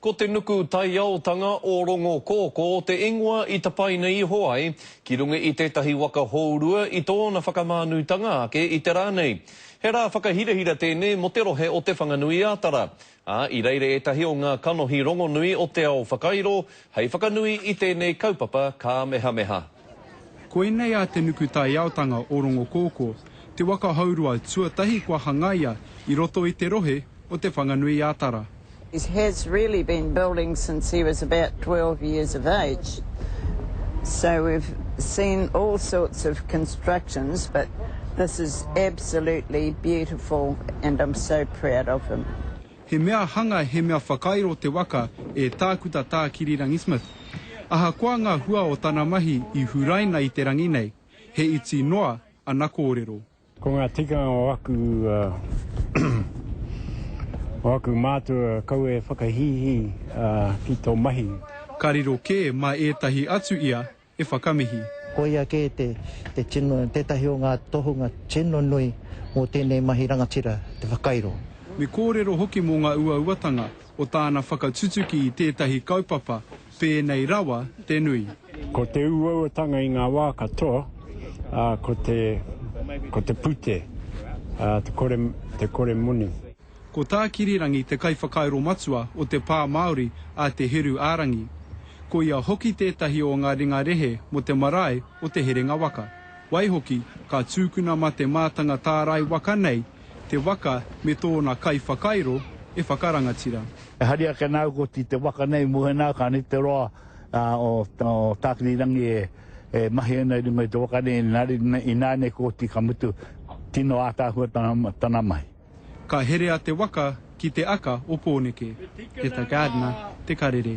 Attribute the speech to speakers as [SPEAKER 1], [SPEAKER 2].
[SPEAKER 1] Ko te nuku taiaotanga o Rongo Kōkō, te ingoa I tapai nei hoai, ki runga I tētahi waka hōrua I tōna whakamānutanga ake I te rānei. He rā whakahirahira tēnei mo te rohe o te whanganui ātara. I reire etahi o ngā kanohi rongonui o te ao whakairo, hei whakanui I tēnei kaupapa ka mehameha.
[SPEAKER 2] Ko nei a te nuku taiaotanga o Rongo Kōkō, te waka haurua tuatahi kua hangaia I roto I te rohe o te whanganui ātara.
[SPEAKER 3] He has really been building since he was about 12 years of age. So we've seen all sorts of constructions, but this is absolutely beautiful and I'm so proud of him.
[SPEAKER 2] He mea hanga he mea whakairo te waka e tākuta tā Kirirangi Smith. Aha koa ngā hua o tana mahi I huraina I te rangi nei, he iti noa ana kōrero.
[SPEAKER 4] Ko ngā tikanga o aku mātua kau e whakahihi ki tō mahi.
[SPEAKER 2] Ka riro kē mā ētahi atu ia e whakamihi.
[SPEAKER 5] Ko ia kē te tino, tētahi o ngā tohunga tino nui mō tēnei mahi rangatira te whakairo.
[SPEAKER 2] Me kōrero hoki mō ngā uatanga o tāna whakatutuki I tētahi kaupapa, pēnei rawa te nui.
[SPEAKER 4] Ko te uatanga I ngā wā katoa, ko te pute, te kore muni.
[SPEAKER 2] Ko tā Kirirangi te kai whakairo matua o te pā Māori a te heru ārangi. Ko ia hoki tētahi o ngā ringa rehe mo te marae o te herenga waka. Waihoki, ka tūkuna ma te mātanga tārai waka nei, te waka me tōna kai whakairo e whakarangatira.
[SPEAKER 6] E hari ake nau ko te waka nei muhe nau ka ni te roa o tā Kirirangi e mahi ana I runga I te waka nei I nāne ko ti ka mutu tino ātāhua tana mai.
[SPEAKER 2] Ka here a te waka ki te aka o Pōneke. Te gardener, te karere.